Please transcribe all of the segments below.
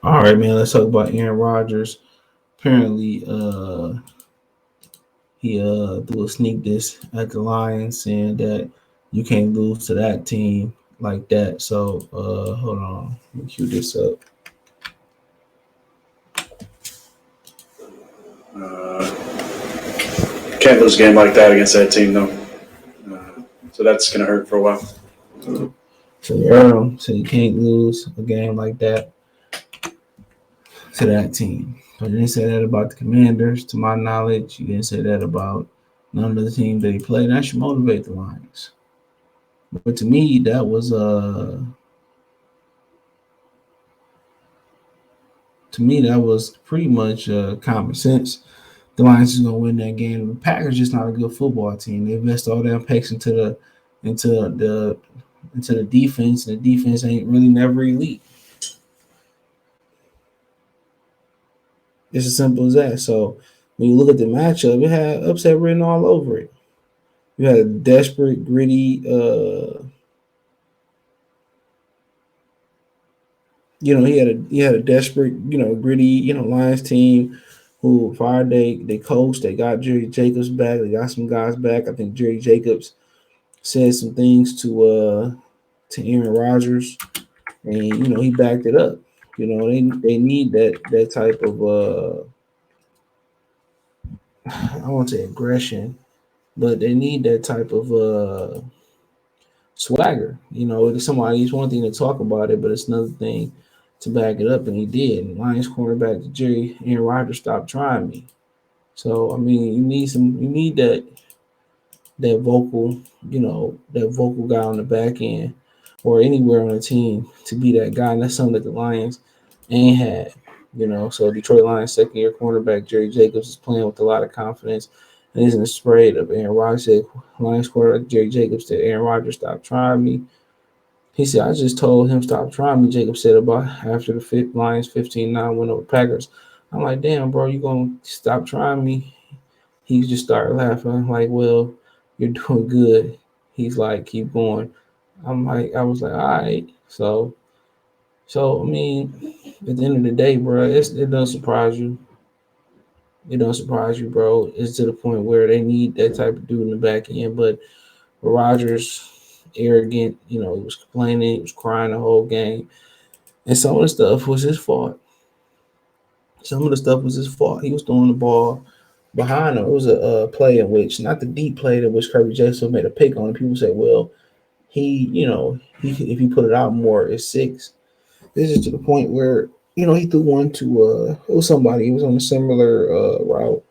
All right, man. Let's talk about Aaron Rodgers. Apparently, he threw a sneak diss at the Lions, saying that you can't lose to that team like that. So, hold on, let me cue this up. Can't lose a game like that against that team, though. So that's going to hurt for a while. So you heard him. So you can't lose a game like that to that team. But you didn't say that about the Commanders, to my knowledge. You didn't say that about none of the teams that he played. That should motivate the Lions. But to me, that was pretty much common sense. The Lions is gonna win that game. The Packers just not a good football team. They invest all their picks into the into the defense, and the defense ain't really never elite. It's as simple as that. So when you look at the matchup, it had upset written all over it. You had a desperate, gritty, he had a desperate, gritty, Lions team who fired they coach. They got Jerry Jacobs back. They got some guys back. I think Jerry Jacobs said some things to Aaron Rodgers, and he backed it up. They need that type of I won't say aggression, but they need that type of swagger. It's somebody. It's one thing to talk about it, but it's another thing to back it up, and he did. And Lions cornerback Jerry Aaron Rodgers stopped trying me. So I mean, you need that vocal guy on the back end or anywhere on the team to be that guy. And that's something that the Lions ain't had. So Detroit Lions second year cornerback Jerry Jacobs is playing with a lot of confidence and isn't afraid of Aaron Rodgers. Said Lions quarterback Jerry Jacobs said Aaron Rodgers stop trying me. He said, I just told him stop trying me, Jacobs said about after the Lions 15-9 win over Packers. I'm like, damn, bro, you gonna stop trying me? He just started laughing. I'm like, well, you're doing good. He's like, keep going. I was like, all right. So I mean, at the end of the day, bro, it doesn't surprise you. It don't surprise you, bro. It's to the point where they need that type of dude in the back end. But Rodgers, arrogant, he was complaining, he was crying the whole game. And some of the stuff was his fault. Some of the stuff was his fault. He was throwing the ball behind him. It was a play in which, not the deep play in which Kirby Jackson made a pick on. People say, well, if he put it out more, it's six. This is to the point where he threw one to it was somebody. He was on a similar route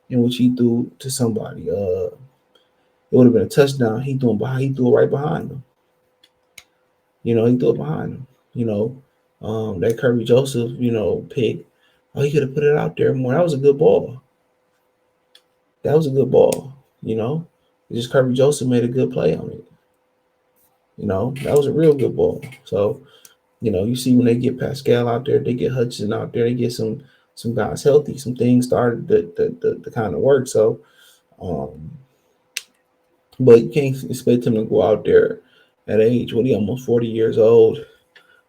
in which he threw to somebody. It would have been a touchdown. He threw him behind. He threw it right behind him. He threw it behind him. That Kirby Joseph, pick. Oh, he could have put it out there more. That was a good ball. That was a good ball. Just Kirby Joseph made a good play on it. That was a real good ball. So you see when they get Pascal out there, they get Hudson out there, they get some guys healthy, some things started to kind of work. So, um, but you can't expect him to go out there at age what he almost 40 years old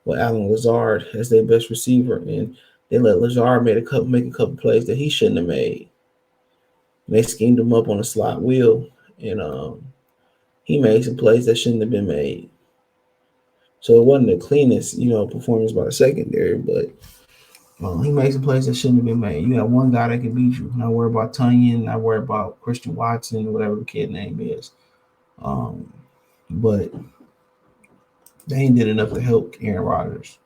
with Alan Lazard as their best receiver, and they let Lazard make a couple plays that he shouldn't have made. And they schemed him up on a slot wheel, and he made some plays that shouldn't have been made. So it wasn't the cleanest, performance by the secondary, but he made some plays that shouldn't have been made. You got one guy that can beat you. Not worry about Tunyon, not worry about Christian Watson, whatever the kid name is. Um, but they ain't did enough to help Aaron Rodgers.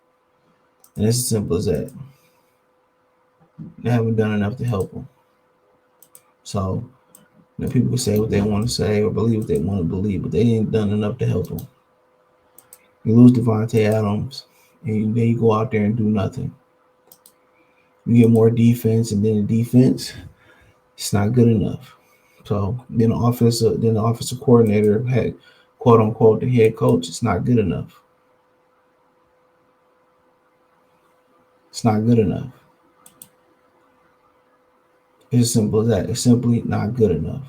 And it's as simple as that. They haven't done enough to help him. So people can say what they want to say or believe what they want to believe, but they ain't done enough to help him. You lose Devontae Adams, and then you go out there and do nothing. You get more defense, and then the defense, it's not good enough. So then the offensive coordinator had quote unquote the head coach. It's not good enough. It's not good enough. It's as simple as that. It's simply not good enough.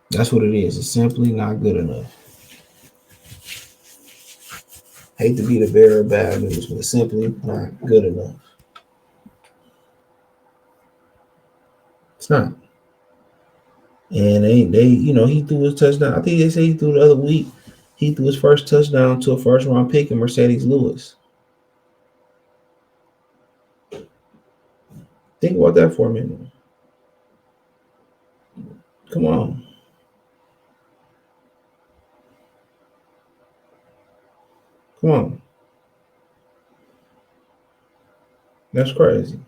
That's what it is. It's simply not good enough. hate to be the bearer of bad news, but it's simply not good enough. It's not. And he threw his touchdown. I think they say he threw the other week. He threw his first touchdown to a first round pick in Mercedes Lewis. Think about that for a minute. Come on. Come on. That's crazy.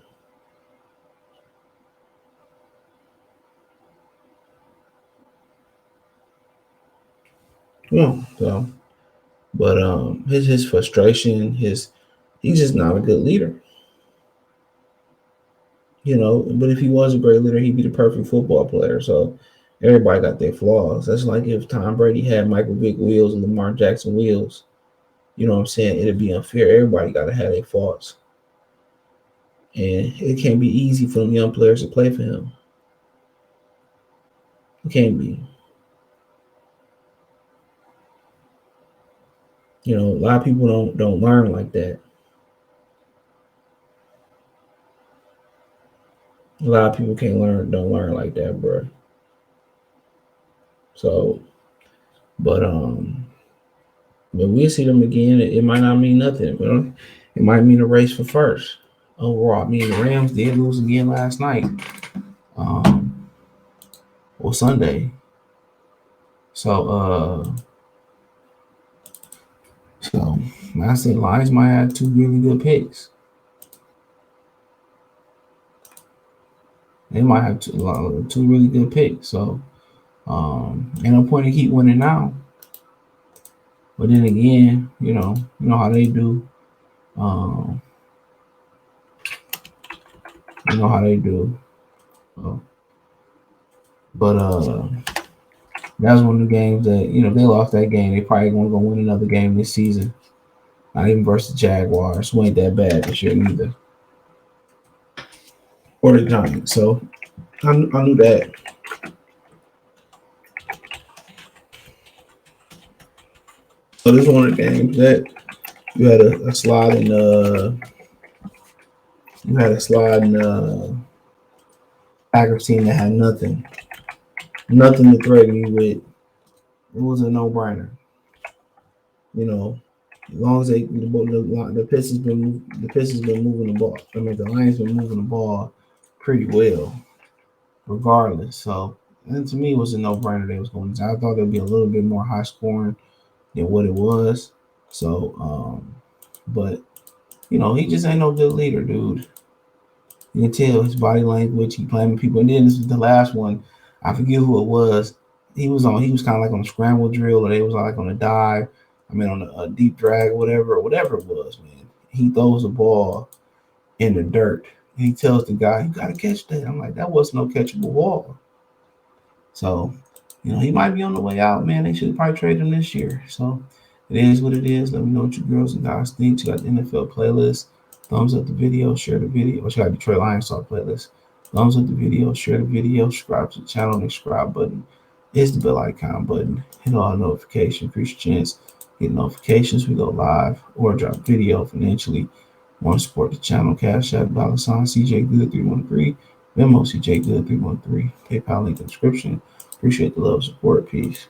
Come on. So, but his frustration, he's just not a good leader. But if he was a great leader, he'd be the perfect football player. So everybody got their flaws. That's like if Tom Brady had Michael Vick wheels and Lamar Jackson wheels. You know what I'm saying? It'd be unfair. Everybody got to have their faults. And it can't be easy for them young players to play for him. It can't be. A lot of people don't learn like that. A lot of people don't learn like that, bro. So, but we'll see them again. It might not mean nothing, but it might mean a race for first overall. I mean, the Rams did lose again last night, or Sunday. So I said Lions might have two really good picks. They might have two really good picks. So, ain't no point to keep winning now. But then again, you know how they do. You know how they do. But that was one of the games that if they lost that game, they probably gonna go win another game this season. Not even versus the Jaguars, who ain't that bad this year either, or the Giants. So I knew that. So this is one of the games that you had a slide in. You had a slide in Packers team that had nothing to threaten you with. It was a no-brainer. As long as the Pistons been moving the ball. I mean, the Lions been moving the ball pretty well, regardless. So, and to me, it was a no-brainer. They was going to. I thought there'd be a little bit more high scoring than what it was. So, but he just ain't no good leader, dude. You can tell his body language. He playing with people, and then this was the last one. I forget who it was. He was kind of like on a scramble drill, or they was like on a dive. I mean, on a deep drag, whatever it was, man. He throws the ball in the dirt. And he tells the guy, "You gotta catch that." I'm like, that wasn't no catchable ball. So, he might be on the way out, man. They should probably trade him this year. So, it is what it is. Let me know what you girls and guys think. You got the NFL playlist. Thumbs up the video, share the video. Or should I Detroit Lions Talk playlist? Thumbs up the video, share the video, subscribe to the channel, and the subscribe button is the bell icon button. Hit all notifications, increase your chance. Get notifications. We go live or drop video financially. Want to support the channel? Cash App, $ CJ Good 313, Venmo CJ Good 313, PayPal link in the description. Appreciate the love, support, peace.